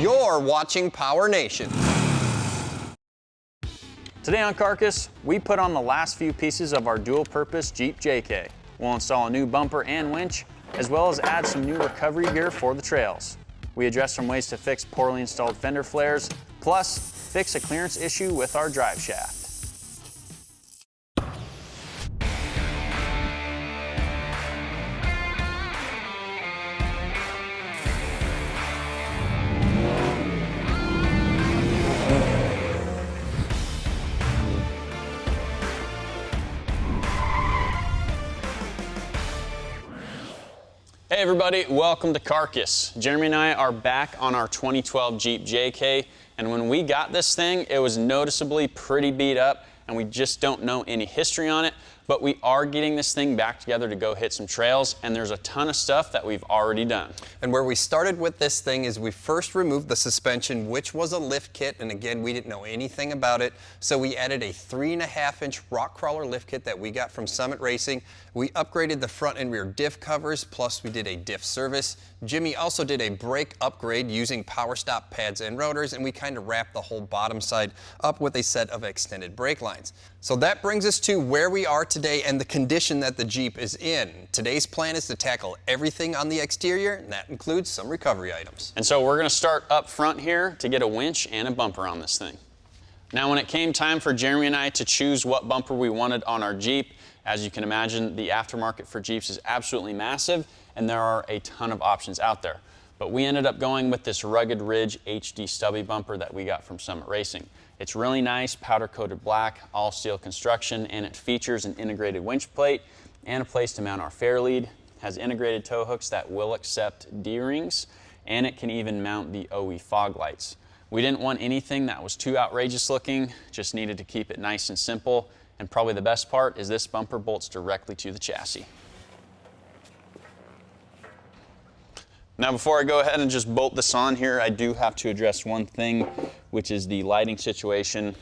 You're watching PowerNation. Today on Carcass, we put on the last few pieces of our dual-purpose Jeep JK. We'll install a new bumper and winch, as well as add some new recovery gear for the trails. We address some ways to fix poorly installed fender flares, plus fix a clearance issue with our drive shaft. Hey everybody, welcome to Carcass. Jeremy and I are back on our 2012 Jeep JK, and when we got this thing, it was noticeably pretty beat up, and we just don't know any history on it, but we are getting this thing back together to go hit some trails, and there's a ton of stuff that we've already done. And where we started with this thing is we first removed the suspension, which was a lift kit, and again, we didn't know anything about it, so we added a 3.5-inch rock crawler lift kit that we got from Summit Racing. We upgraded the front and rear diff covers, plus we did a diff service. Jimmy also did a brake upgrade using powerstop pads and rotors, and we kind of wrapped the whole bottom side up with a set of extended brake lines. So that brings us to where we are today and the condition that the Jeep is in. Today's plan is to tackle everything on the exterior, and that includes some recovery items. And so we're gonna start up front here to get a winch and a bumper on this thing. Now when it came time for Jeremy and I to choose what bumper we wanted on our Jeep, as you can imagine, the aftermarket for Jeeps is absolutely massive, and there are a ton of options out there. But we ended up going with this Rugged Ridge HD Stubby bumper that we got from Summit Racing. It's really nice, powder-coated black, all steel construction, and it features an integrated winch plate and a place to mount our fair lead. Has integrated tow hooks that will accept D-rings, and it can even mount the OE fog lights. We didn't want anything that was too outrageous looking, just needed to keep it nice and simple. And probably the best part is this bumper bolts directly to the chassis. Now before I go ahead and just bolt this on here, I do have to address one thing, which is the lighting situation.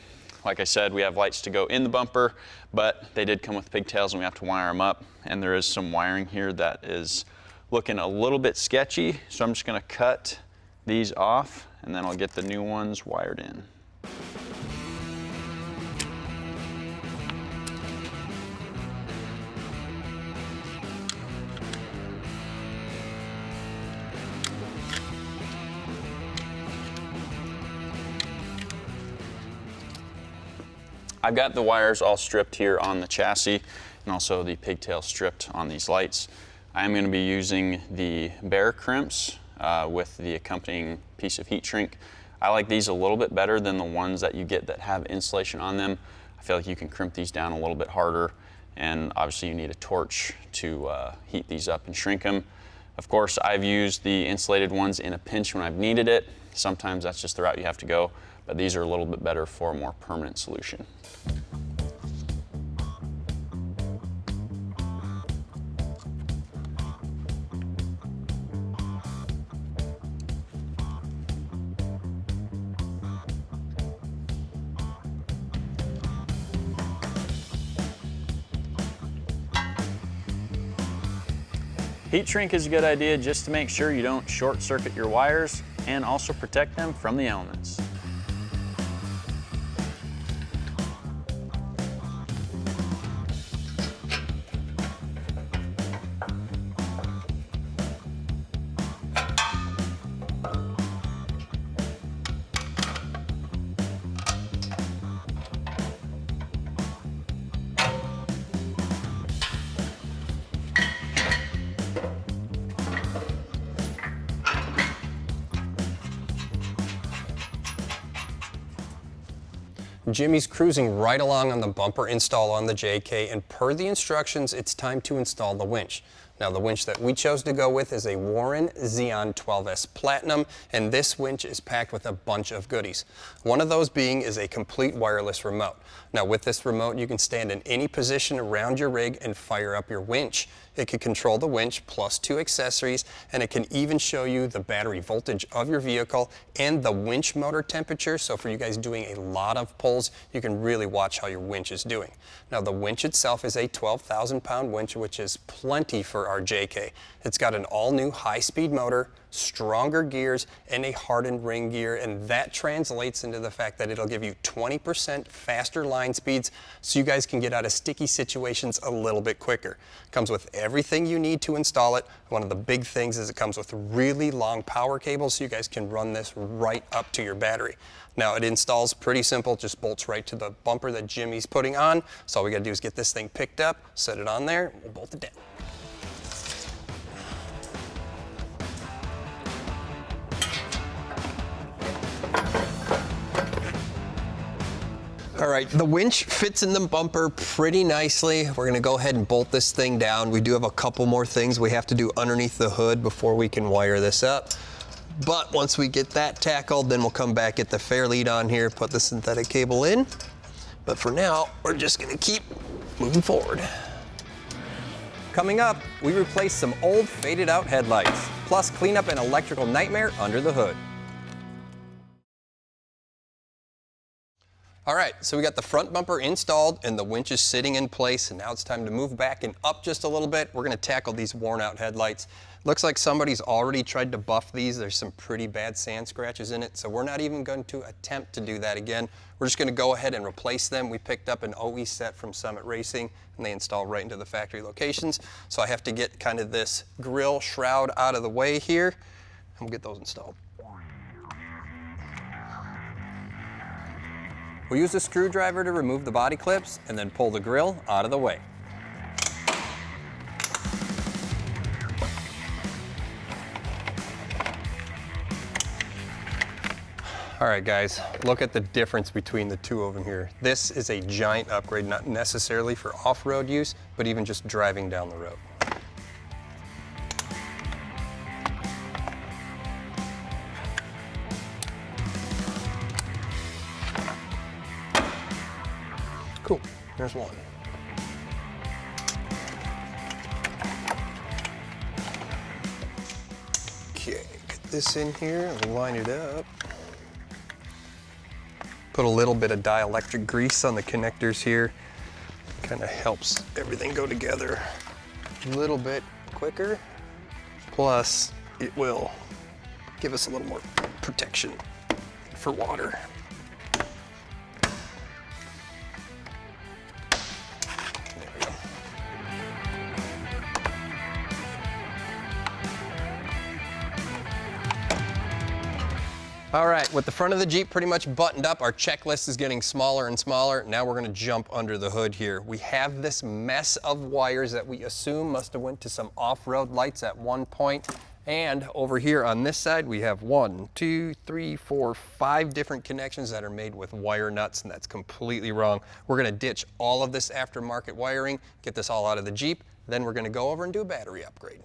Like I said, we have lights to go in the bumper, but they did come with pigtails and we have to wire them up. And there is some wiring here that is looking a little bit sketchy. So I'm just gonna cut these off and then I'll get the new ones wired in. I've got the wires all stripped here on the chassis and also the pigtail stripped on these lights. I'm going to be using the Bear crimps with the accompanying piece of heat shrink. I like these a little bit better than the ones that you get that have insulation on them. I feel like you can crimp these down a little bit harder, and obviously you need a torch to heat these up and shrink them. Of course, I've used the insulated ones in a pinch when I've needed it. Sometimes that's just the route you have to go, but these are a little bit better for a more permanent solution. Heat shrink is a good idea just to make sure you don't short circuit your wires and also protect them from the elements. Jimmy's cruising right along on the bumper install on the JK, and per the instructions, it's time to install the winch. Now the winch that we chose to go with is a Warren Zeon 12S Platinum, and this winch is packed with a bunch of goodies. One of those being is a complete wireless remote. Now with this remote, you can stand in any position around your rig and fire up your winch. It can control the winch plus 2 accessories, and it can even show you the battery voltage of your vehicle and the winch motor temperature. So for you guys doing a lot of pulls, you can really watch how your winch is doing. Now the winch itself is a 12,000 pound winch, which is plenty for our JK. It's got an all new high-speed motor, stronger gears, and a hardened ring gear, and that translates into the fact that it'll give you 20% faster line speeds, so you guys can get out of sticky situations a little bit quicker. It comes with everything you need to install it. One of the big things is it comes with really long power cables, so you guys can run this right up to your battery. Now it installs pretty simple, just bolts right to the bumper that Jimmy's putting on. So all we gotta do is get this thing picked up, set it on there, and we'll bolt it down. All right, the winch fits in the bumper pretty nicely. We're gonna go ahead and bolt this thing down. We do have a couple more things we have to do underneath the hood before we can wire this up. But once we get that tackled, then we'll come back, get the fair lead on here, put the synthetic cable in. But for now, we're just gonna keep moving forward. Coming up, we replace some old faded out headlights, plus clean up an electrical nightmare under the hood. All right, so we got the front bumper installed and the winch is sitting in place, and now it's time to move back and up just a little bit. We're gonna tackle these worn out headlights. Looks like somebody's already tried to buff these. There's some pretty bad sand scratches in it, so we're not even going to attempt to do that again. We're just gonna go ahead and replace them. We picked up an OE set from Summit Racing, and they install right into the factory locations. So I have to get kind of this grill shroud out of the way here, and we'll get those installed. We'll use a screwdriver to remove the body clips and then pull the grill out of the way. All right guys, look at the difference between the two of them here. This is a giant upgrade, not necessarily for off-road use, but even just driving down the road. Cool, there's one. Okay, get this in here and line it up. Put a little bit of dielectric grease on the connectors here. Kind of helps everything go together a little bit quicker. Plus, it will give us a little more protection for water. All right, with the front of the Jeep pretty much buttoned up, our checklist is getting smaller and smaller. Now we're gonna jump under the hood here. We have this mess of wires that we assume must have went to some off-road lights at one point. And over here on this side, we have 1, 2, 3, 4, 5 different connections that are made with wire nuts, and that's completely wrong. We're gonna ditch all of this aftermarket wiring, get this all out of the Jeep, then we're gonna go over and do a battery upgrade.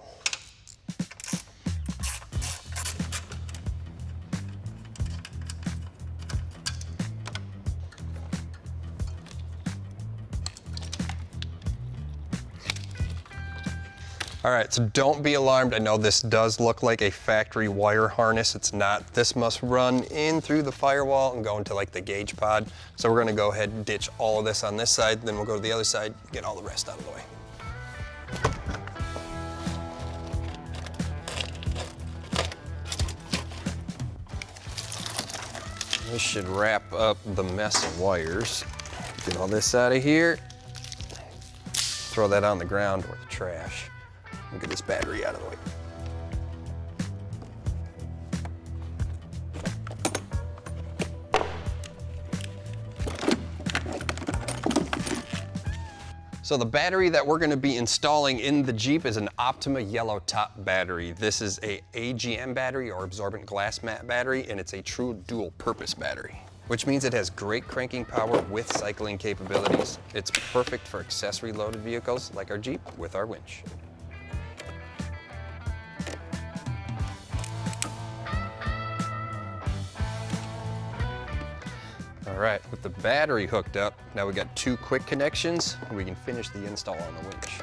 All right, so don't be alarmed. I know this does look like a factory wire harness. It's not. This must run in through the firewall and go into like the gauge pod. So we're gonna go ahead and ditch all of this on this side, then we'll go to the other side, get all the rest out of the way. This should wrap up the mess of wires. Get all this out of here. Throw that on the ground or the trash. We'll get this battery out of the way. So the battery that we're going to be installing in the Jeep is an Optima YellowTop battery. This is a AGM battery, or absorbent glass mat battery, and it's a true dual purpose battery, which means it has great cranking power with cycling capabilities. It's perfect for accessory loaded vehicles like our Jeep with our winch. All right, with the battery hooked up, now we got 2 quick connections, and we can finish the install on the winch.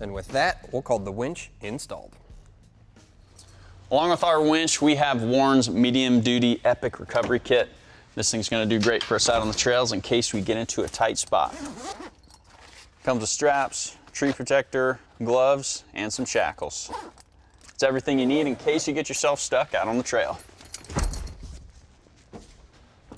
And with that, we'll call the winch installed. Along with our winch, we have Warren's medium duty Epic recovery kit. This thing's gonna do great for us out on the trails in case we get into a tight spot. Comes with straps, tree protector, gloves, and some shackles. It's everything you need in case you get yourself stuck out on the trail.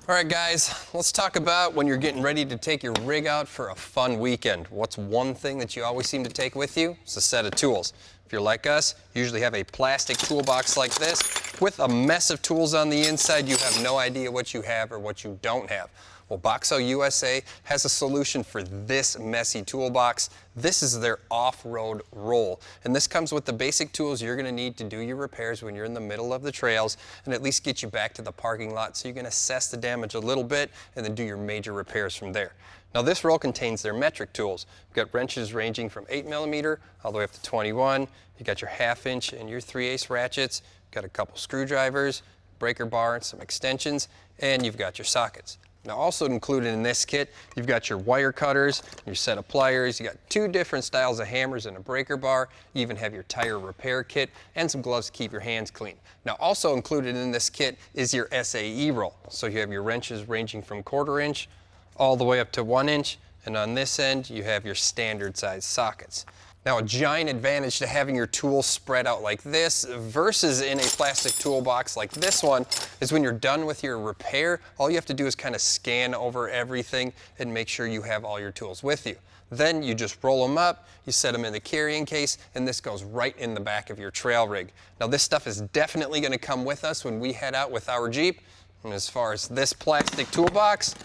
All right, guys, let's talk about when you're getting ready to take your rig out for a fun weekend. What's one thing that you always seem to take with you? It's a set of tools. If you're like us, you usually have a plastic toolbox like this with a mess of tools on the inside. You have no idea what you have or what you don't have. Well, BOXO USA has a solution for this messy toolbox. This is their off-road roll, and this comes with the basic tools you're gonna need to do your repairs when you're in the middle of the trails and at least get you back to the parking lot so you can assess the damage a little bit and then do your major repairs from there. Now this roll contains their metric tools. You've got wrenches ranging from 8mm all the way up to 21. You got your 1/2 inch and your 3/8 ratchets. You've got a couple screwdrivers, breaker bar, and some extensions, and you've got your sockets. Now also included in this kit, you've got your wire cutters, your set of pliers, you got 2 different styles of hammers and a breaker bar, you even have your tire repair kit, and some gloves to keep your hands clean. Now also included in this kit is your SAE roll. So you have your wrenches ranging from 1/4 inch all the way up to 1 inch, and on this end you have your standard size sockets. Now a giant advantage to having your tools spread out like this versus in a plastic toolbox like this one is when you're done with your repair, all you have to do is kind of scan over everything and make sure you have all your tools with you. Then you just roll them up, you set them in the carrying case, and this goes right in the back of your trail rig. Now this stuff is definitely going to come with us when we head out with our Jeep. And as far as this plastic toolbox,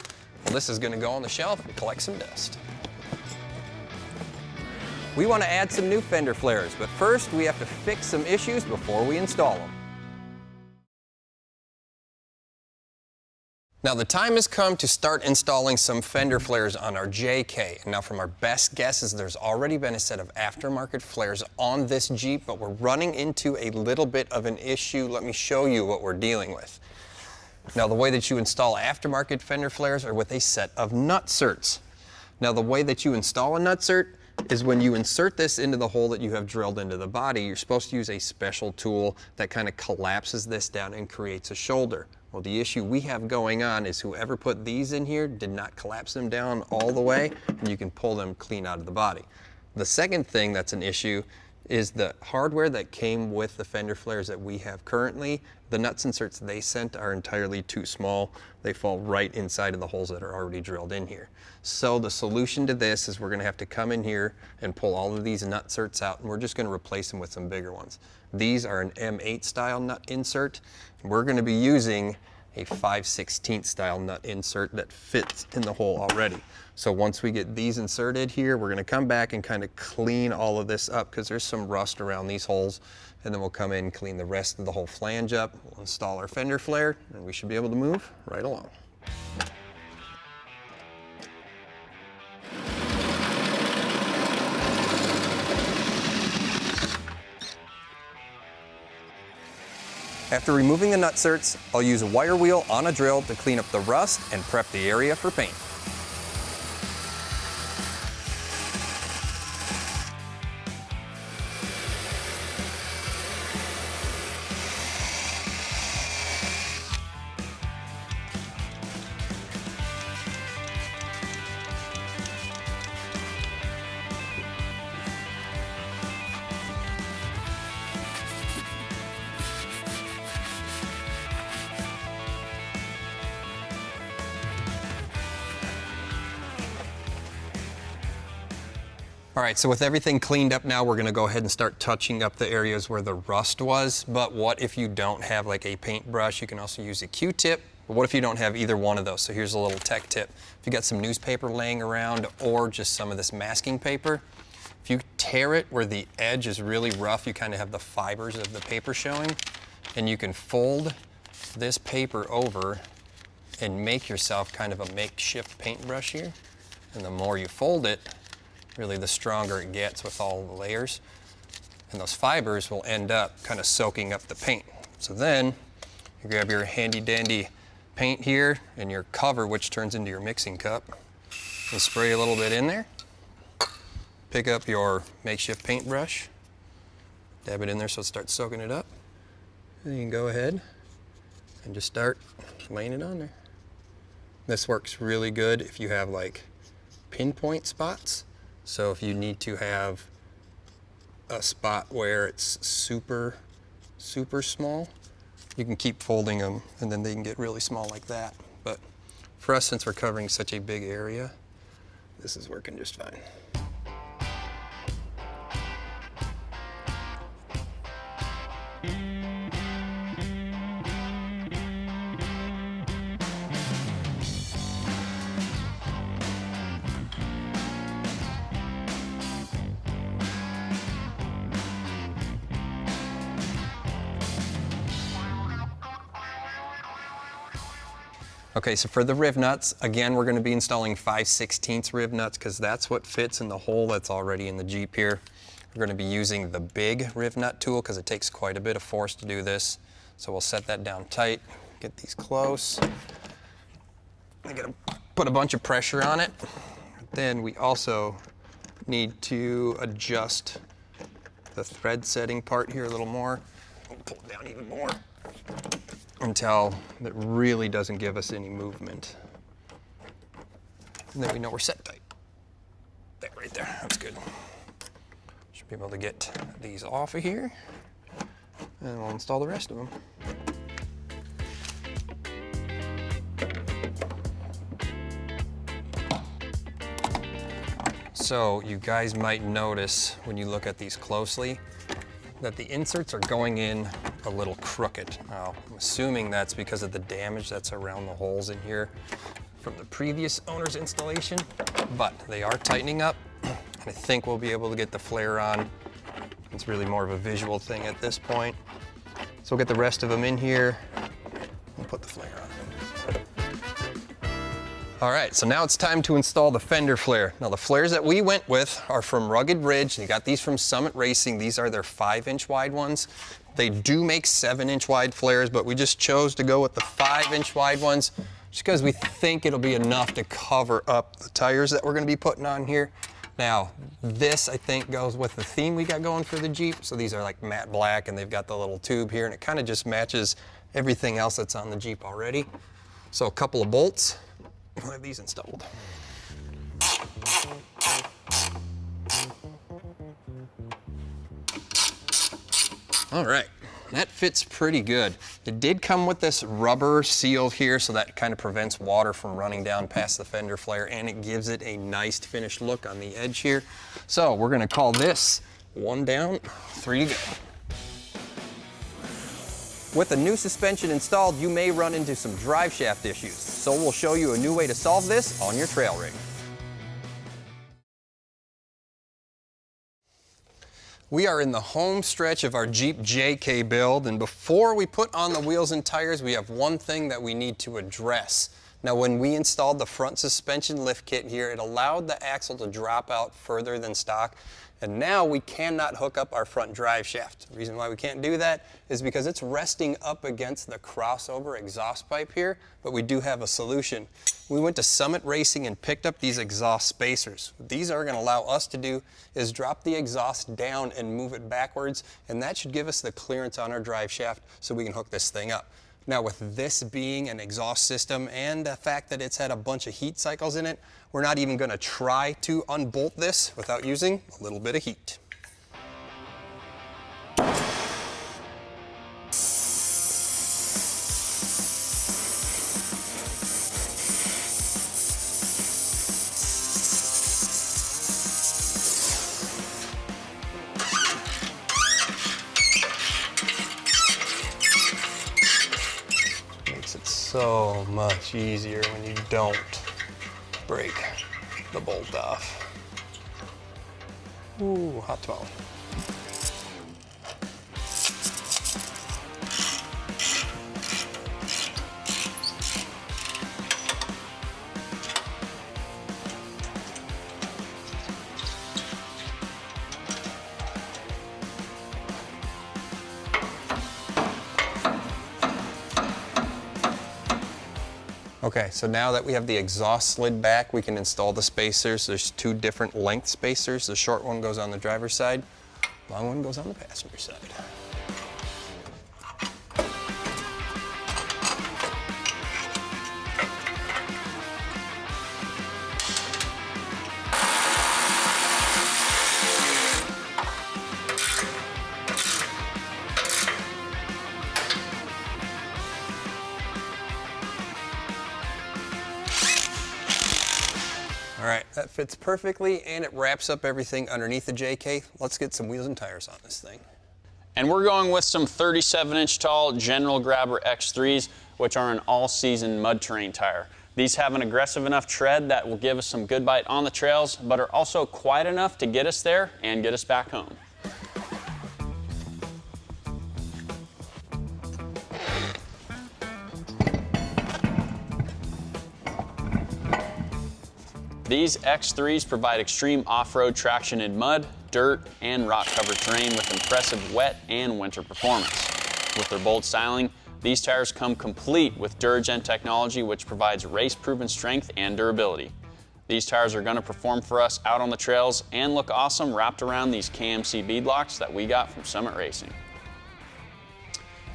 well, this is going to go on the shelf and collect some dust. We want to add some new fender flares, but first we have to fix some issues before we install them. Now the time has come to start installing some fender flares on our JK. And now from our best guesses, there's already been a set of aftermarket flares on this Jeep, but we're running into a little bit of an issue. Let me show you what we're dealing with. Now the way that you install aftermarket fender flares are with a set of nutserts. Now the way that you install a nutsert is when you insert this into the hole that you have drilled into the body, you're supposed to use a special tool that kind of collapses this down and creates a shoulder. Well, the issue we have going on is whoever put these in here did not collapse them down all the way, and you can pull them clean out of the body. The second thing that's an issue is the hardware that came with the fender flares that we have currently. The nuts inserts they sent are entirely too small. They fall right inside of the holes that are already drilled in here. So the solution to this is we're going to have to come in here and pull all of these nutserts out, and we're just going to replace them with some bigger ones. These are an M8 style nut insert. We're going to be using a 5/16 style nut insert that fits in the hole already. So once we get these inserted here, we're going to come back and kind of clean all of this up because there's some rust around these holes, and then we'll come in and clean the rest of the whole flange up. We'll install our fender flare, and we should be able to move right along. After removing the nutserts, I'll use a wire wheel on a drill to clean up the rust and prep the area for paint. All right, so with everything cleaned up now, we're gonna go ahead and start touching up the areas where the rust was. But what if you don't have like a paintbrush? You can also use a Q-tip. But what if you don't have either one of those? So here's a little tech tip. If you got some newspaper laying around or just some of this masking paper, if you tear it where the edge is really rough, you kind of have the fibers of the paper showing, and you can fold this paper over and make yourself kind of a makeshift paintbrush here. And the more you fold it, really the stronger it gets with all the layers. And those fibers will end up kind of soaking up the paint. So then you grab your handy dandy paint here and your cover, which turns into your mixing cup, and spray a little bit in there. pick up your makeshift paintbrush, dab it in there so it starts soaking it up. And you can go ahead and just start laying it on there. This works really good if you have like pinpoint spots. So if you need to have a spot where it's super, super small, you can keep folding them and then they can get really small like that. But for us, since we're covering such a big area, this is working just fine. Okay, so for the riv nuts, again, we're going to be installing 5/16 riv nuts because that's what fits in the hole that's already in the Jeep here. We're going to be using the big riv nut tool because it takes quite a bit of force to do this. So we'll set that down tight, get these close. I got to put a bunch of pressure on it. Then we also need to adjust the thread setting part here a little more. We'll pull it down even more until it really doesn't give us any movement. And then we know we're set tight. That right there, that's good. Should be able to get these off of here, and we'll install the rest of them. So you guys might notice when you look at these closely that the inserts are going in a little crooked. Now, I'm assuming that's because of the damage that's around the holes in here from the previous owner's installation, but they are tightening up, and I think we'll be able to get the flare on. It's really more of a visual thing at this point. So we'll get the rest of them in here and put the flare on. All right, so now it's time to install the fender flare. Now the flares that we went with are from Rugged Ridge. They got these from Summit Racing. These are their 5-inch wide ones. They do make 7-inch wide flares, but we just chose to go with the 5-inch wide ones just because we think it'll be enough to cover up the tires that we're gonna be putting on here. Now, this I think goes with the theme we got going for the Jeep. So these are like matte black and they've got the little tube here and it kind of just matches everything else that's on the Jeep already. So a couple of bolts. We'll have these installed. All right, that fits pretty good. It did come with this rubber seal here, so that kind of prevents water from running down past the fender flare, and it gives it a nice finished look on the edge here. So we're gonna call this 1 down, 3 to go. With the new suspension installed, you may run into some drive shaft issues, so we'll show you a new way to solve this on your trail rig. We are in the home stretch of our Jeep JK build, and before we put on the wheels and tires, we have one thing that we need to address. Now, when we installed the front suspension lift kit here, it allowed the axle to drop out further than stock, and now we cannot hook up our front drive shaft. The reason why we can't do that is because it's resting up against the crossover exhaust pipe here, but we do have a solution. We went to Summit Racing and picked up these exhaust spacers. What these are gonna allow us to do is drop the exhaust down and move it backwards, and that should give us the clearance on our drive shaft so we can hook this thing up. Now, with this being an exhaust system and the fact that it's had a bunch of heat cycles in it, we're not even gonna try to unbolt this without using a little bit of heat. So much easier when you don't break the bolt off. Ooh, hot 12. Okay, so now that we have the exhaust slid back, we can install the spacers. There's 2 different length spacers. The short one goes on the driver's side, long one goes on the passenger side. All right, that fits perfectly and it wraps up everything underneath the JK. Let's get some wheels and tires on this thing. And we're going with some 37-inch tall General Grabber X3s, which are an all-season mud terrain tire. These have an aggressive enough tread that will give us some good bite on the trails, but are also quiet enough to get us there and get us back home. These X3s provide extreme off-road traction in mud, dirt, and rock-covered terrain with impressive wet and winter performance. With their bold styling, these tires come complete with DuraGen technology, which provides race-proven strength and durability. These tires are going to perform for us out on the trails and look awesome wrapped around these KMC beadlocks that we got from Summit Racing.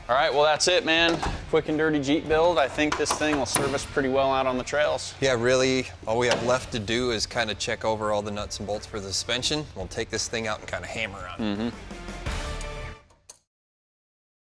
All right, well that's it, man. Quick and dirty Jeep build. I think this thing will serve us pretty well out on the trails. Yeah, really, all we have left to do is kind of check over all the nuts and bolts for the suspension. We'll take this thing out and kind of hammer on it.